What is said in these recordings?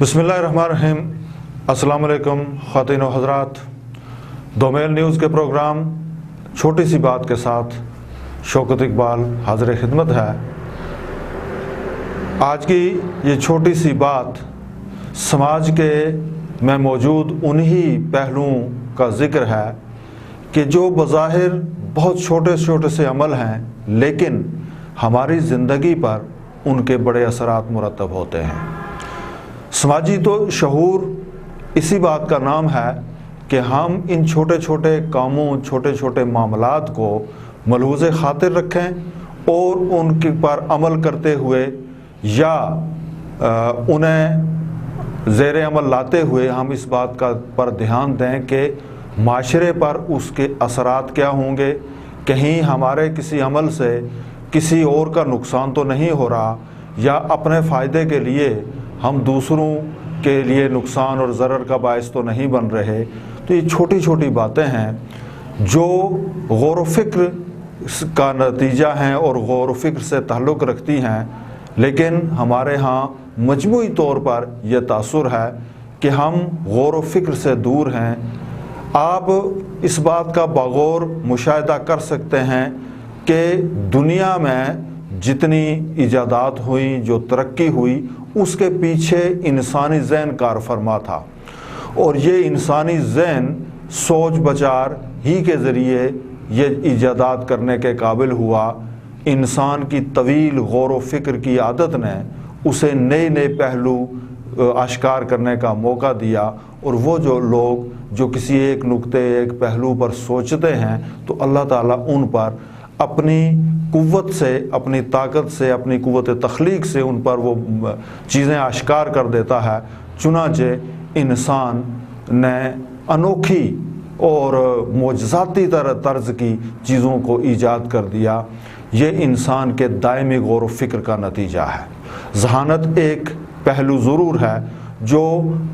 बिस्मिल्लाहिर्रहमानिर्रहीम। अस्सलाम वालेकुम ख़वातीन व हज़रात। दोमेल न्यूज़ के प्रोग्राम छोटी सी बात के साथ शौकत इकबाल हाज़िर खिदमत है। आज की ये छोटी सी बात समाज के में मौजूद उन्हीं पहलुओं का ज़िक्र है कि जो बज़ाहिर बहुत छोटे छोटे से अमल हैं, लेकिन हमारी ज़िंदगी पर उनके बड़े असरात मुरतब होते हैं। समाजी तो शऊर इसी बात का नाम है कि हम इन छोटे छोटे कामों, छोटे छोटे मामलात को मलहूज़े खातिर रखें और उनके पर अमल करते हुए या उन्हें ज़ेर अमल लाते हुए हम इस बात का पर ध्यान दें कि माशरे पर उसके असरात क्या होंगे। कहीं हमारे किसी अमल से किसी और का नुकसान तो नहीं हो रहा, या अपने फ़ायदे के लिए हम दूसरों के लिए नुकसान और ज़रर का बायस तो नहीं बन रहे। तो ये छोटी छोटी बातें हैं जो गौर व फ़िक्र का नतीजा हैं और गौर व फ़िक्र से ताल्लुक़ रखती हैं, लेकिन हमारे यहाँ मजमूई तौर पर यह तासुर है कि हम गौर व फ़िक्र से दूर हैं। आप इस बात का बगौर मुशाहिदा कर सकते हैं कि दुनिया में जितनी इजादात हुई, जो तरक्की हुई, उसके पीछे इंसानी ज़हन कार फरमा था, और ये इंसानी ज़हन सोच बचार ही के ज़रिए ये इजादात करने के काबिल हुआ। इंसान की तवील गौर व फ़िक्र की आदत ने उसे नए नए पहलू आश्कार करने का मौका दिया, और वो जो लोग जो किसी एक नुक्ते, एक पहलू पर सोचते हैं, तो अल्लाह ताला उन पर अपनी कुव्वत से, अपनी ताकत से, अपनी कुव्वत तख्लीक से उन पर वो चीज़ें आश्कार कर देता है। चुनांचे इंसान ने अनोखी और मोजज़ाती तर्ज की चीज़ों को ईजाद कर दिया। ये इंसान के दायमी गौर व फ़िक्र का नतीजा है। ज़हानत एक पहलू ज़रूर है जो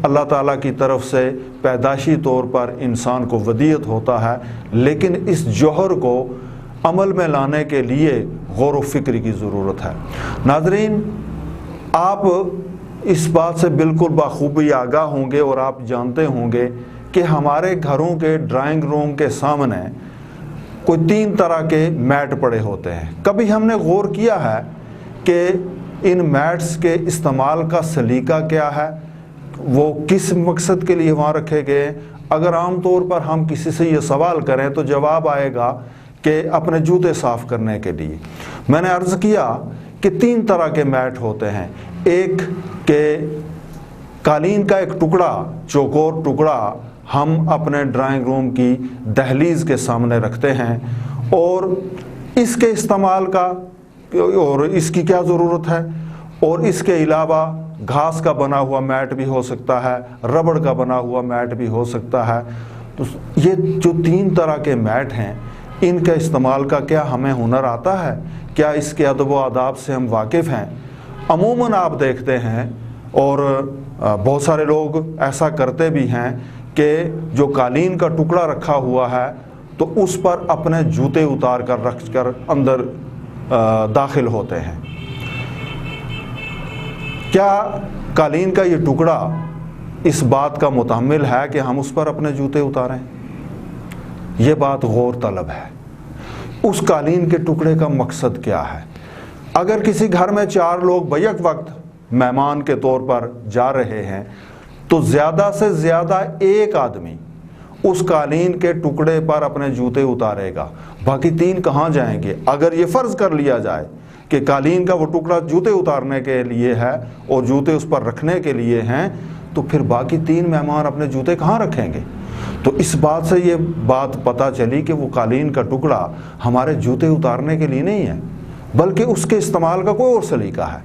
अल्लाह ताला की तरफ से पैदाशी तौर पर इंसान को वदीयत होता है, लेकिन इस जौहर को अमल में लाने के लिए गौर व फ़िक्र की ज़रूरत है। नाज़रीन, आप इस बात से बिल्कुल बाखूबी आगाह होंगे और आप जानते होंगे कि हमारे घरों के ड्राइंग रूम के सामने कोई 3 तरह के मैट पड़े होते हैं। कभी हमने गौर किया है कि इन मैट्स के इस्तेमाल का सलीका क्या है, वो किस मकसद के लिए वहाँ रखे गए? अगर आम तौर पर हम किसी से ये सवाल करें तो जवाब आएगा कि अपने जूते साफ़ करने के लिए। मैंने अर्ज़ किया कि 3 तरह के मैट होते हैं। एक के कालीन का एक टुकड़ा, चौकोर टुकड़ा हम अपने ड्राइंग रूम की दहलीज़ के सामने रखते हैं, और इसके इस्तेमाल का और इसकी क्या ज़रूरत है। और इसके अलावा घास का बना हुआ मैट भी हो सकता है, रबड़ का बना हुआ मैट भी हो सकता है। तो ये जो 3 तरह के मैट हैं, इनके इस्तेमाल का क्या हमें हुनर आता है? क्या इसके अदब व आदाब से हम वाकिफ़ हैं? अमूमन आप देखते हैं, और बहुत सारे लोग ऐसा करते भी हैं कि जो कालीन का टुकड़ा रखा हुआ है तो उस पर अपने जूते उतार कर रख कर अंदर दाखिल होते हैं। क्या कालीन का ये टुकड़ा इस बात का मुतहम्मिल है कि हम उस पर अपने जूते उतारें? ये बात गौर तलब है। उस कालीन के टुकड़े का मकसद क्या है? अगर किसी घर में 4 लोग बैक वक्त मेहमान के तौर पर जा रहे हैं, तो ज़्यादा से ज़्यादा एक आदमी उस कालीन के टुकड़े पर अपने जूते उतारेगा, बाकी 3 कहाँ जाएंगे? अगर ये फ़र्ज़ कर लिया जाए कि कालीन का वो टुकड़ा जूते उतारने के लिए है और जूते उस पर रखने के लिए हैं, तो फिर बाकी 3 मेहमान अपने जूते कहाँ रखेंगे? तो इस बात से ये बात पता चली कि वो कालीन का टुकड़ा हमारे जूते उतारने के लिए नहीं है, बल्कि उसके इस्तेमाल का कोई और सलीका है।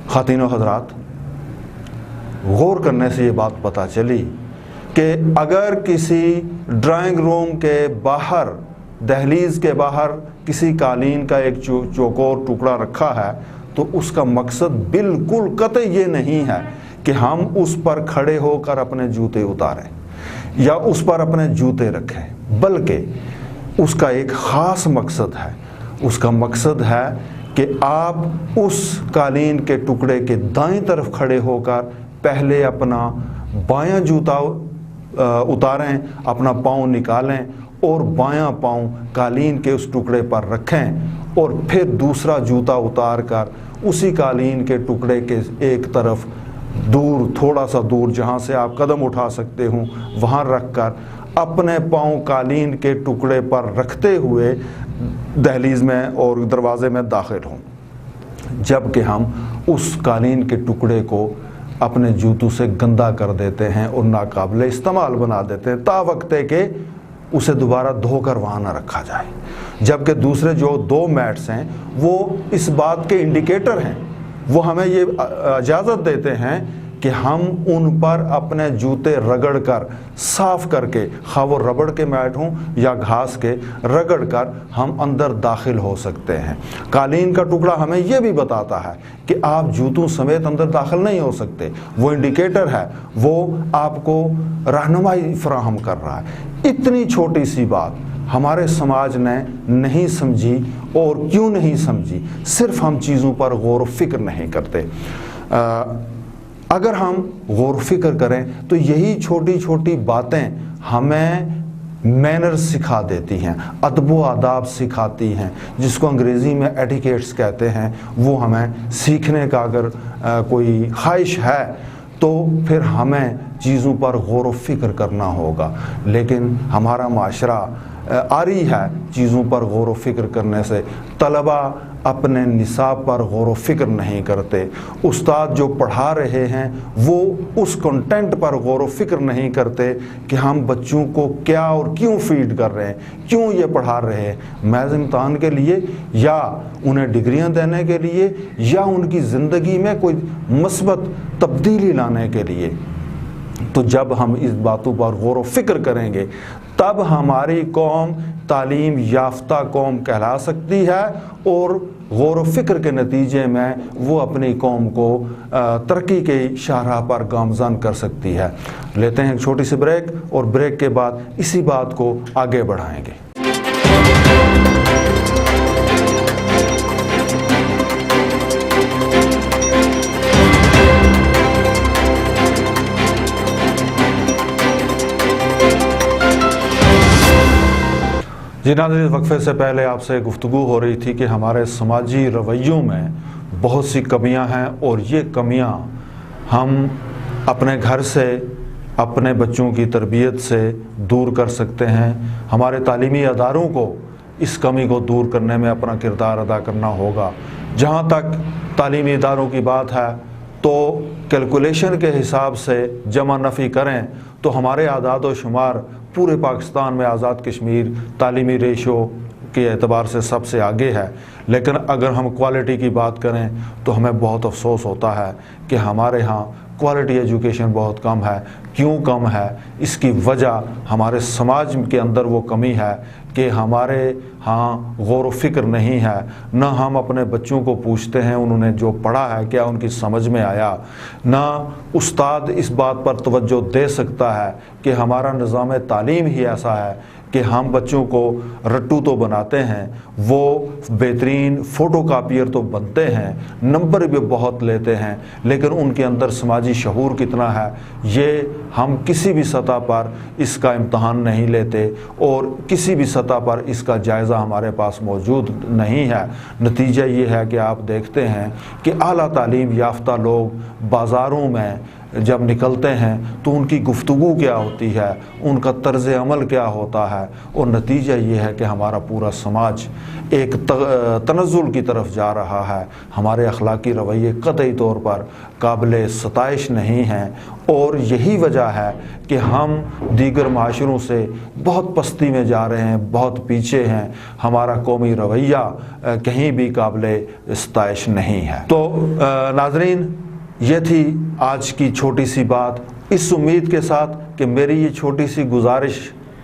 ख़वातीन व हज़रात, गौर करने से ये बात पता चली कि अगर किसी ड्राइंग रूम के बाहर, दहलीज़ के बाहर किसी कालीन का एक चौकोर टुकड़ा रखा है, तो उसका मकसद बिल्कुल कतई ये नहीं है कि हम उस पर खड़े होकर अपने जूते उतारें या उस पर अपने जूते रखें, बल्कि उसका एक ख़ास मकसद है। उसका मकसद है कि आप उस कालीन के टुकड़े के दाईं तरफ खड़े होकर पहले अपना बायां जूता उतारें, अपना पाँव निकालें और बायां पाँव कालीन के उस टुकड़े पर रखें और फिर दूसरा जूता उतार कर उसी कालीन के टुकड़े के एक तरफ दूर, थोड़ा सा दूर जहाँ से आप कदम उठा सकते हो, वहाँ रख कर अपने पाँव कालीन के टुकड़े पर रखते हुए दहलीज में और दरवाज़े में दाखिल हों, जबकि हम उस कालीन के टुकड़े को अपने जूतों से गंदा कर देते हैं और नाकाबिले इस्तेमाल बना देते हैं, ता वक्ते के उसे दोबारा धोकर वहाँ न रखा जाए। जबकि दूसरे जो 2 मैट्स हैं वो इस बात के इंडिकेटर हैं, वो हमें ये इजाज़त देते हैं कि हम उन पर अपने जूते रगड़ कर साफ करके, खा वो रबड़ के मैट हों या घास के, रगड़ कर हम अंदर दाखिल हो सकते हैं। कालीन का टुकड़ा हमें यह भी बताता है कि आप जूतों समेत अंदर दाखिल नहीं हो सकते। वो इंडिकेटर है, वो आपको रहनुमाई फराहम कर रहा है। इतनी छोटी सी बात हमारे समाज ने नहीं समझी, और क्यों नहीं समझी? सिर्फ हम चीज़ों पर गौर फिक्र नहीं करते। अगर हम गौर फिक्र करें तो यही छोटी छोटी बातें हमें मैनर्स सिखा देती हैं, अदब व आदाब सिखाती हैं, जिसको अंग्रेज़ी में एटिकेट्स कहते हैं। वो हमें सीखने का अगर कोई ख्वाहिश है तो फिर हमें चीज़ों पर गौर फिक्र करना होगा। लेकिन हमारा माशरा आरी है चीज़ों पर गौर फिक्र करने से। तलबा अपने निसाब पर गौर फिक्र नहीं करते, उस्ताद जो पढ़ा रहे हैं वो उस कंटेंट पर गौर फिक्र नहीं करते कि हम बच्चों को क्या और क्यों फीड कर रहे हैं, क्यों ये पढ़ा रहे हैं, महज इम्तहान के लिए या उन्हें डिग्रियां देने के लिए या उनकी ज़िंदगी में कोई मस्बत तब्दीली लाने के लिए। तो जब हम इस बातों पर गौर फिक्र करेंगे तब हमारी कौम तालीम याफ्ता कौम कहला सकती है, और गौर फिक्र के नतीजे में वो अपनी कौम को तरक्की के शाहराह पर गामज़न कर सकती है। लेते हैं एक छोटी सी ब्रेक, और ब्रेक के बाद इसी बात को आगे बढ़ाएंगे। जी नाज़रीन, वक्फे से पहले आपसे गुफ्तगू हो रही थी कि हमारे समाजी रवैयों में बहुत सी कमियां हैं, और ये कमियां हम अपने घर से, अपने बच्चों की तरबियत से दूर कर सकते हैं। हमारे तालीमी अदारों को इस कमी को दूर करने में अपना किरदार अदा करना होगा। जहाँ तक तालीमी इदारों की बात है तो कैलकुलेशन के हिसाब से जमा नफ़ी करें तो हमारे आदाद व शुमार पूरे पाकिस्तान में आज़ाद कश्मीर तालीमी रेशो के एतबार से सबसे आगे है। लेकिन अगर हम क्वालिटी की बात करें तो हमें बहुत अफसोस होता है कि हमारे यहाँ क्वालिटी एजुकेशन बहुत कम है। क्यों कम है? इसकी वजह हमारे समाज के अंदर वो कमी है कि हमारे यहाँ गौर फिक्र नहीं है, न हम अपने बच्चों को पूछते हैं उन्होंने जो पढ़ा है क्या उनकी समझ में आया, न उस्ताद इस बात पर तवज्जो दे सकता है कि हमारा निज़ाम तालीम ही ऐसा है कि हम बच्चों को रट्टू तो बनाते हैं, वो बेहतरीन फ़ोटो कापियर तो बनते हैं, नंबर भी बहुत लेते हैं, लेकिन उनके अंदर समाजी शऊर कितना है ये हम किसी भी सतह पर इसका इम्तहान नहीं लेते, और किसी भी सतह पर इसका जायज़ा हमारे पास मौजूद नहीं है। नतीजा ये है कि आप देखते हैं कि आला तालीम याफ्ता लोग बाज़ारों में जब निकलते हैं तो उनकी गुफ्तगू क्या होती है, उनका तर्ज़ अमल क्या होता है, और नतीजा ये है कि हमारा पूरा समाज एक तनज़्ज़ुल की तरफ जा रहा है। हमारे अखलाकी रवैये कतई तौर पर काबिल सताइश नहीं हैं, और यही वजह है कि हम दीगर माशरों से बहुत पस्ती में जा रहे हैं, बहुत पीछे हैं। हमारा कौमी रवैया कहीं भी काबिल सताइश नहीं है। तो नाज़रीन, ये थी आज की छोटी सी बात, इस उम्मीद के साथ कि मेरी ये छोटी सी गुजारिश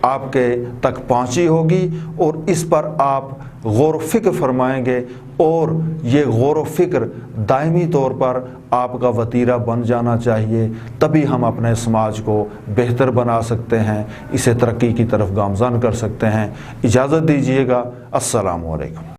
आपके तक पहुंची होगी और इस पर आप गौर फिक्र फरमाएंगे, और ये गौर फिक्र दायमी तौर पर आपका वतीरा बन जाना चाहिए। तभी हम अपने समाज को बेहतर बना सकते हैं, इसे तरक्की की तरफ गामज़न कर सकते हैं। इजाज़त दीजिएगा। अस्सलामु अलैकुम।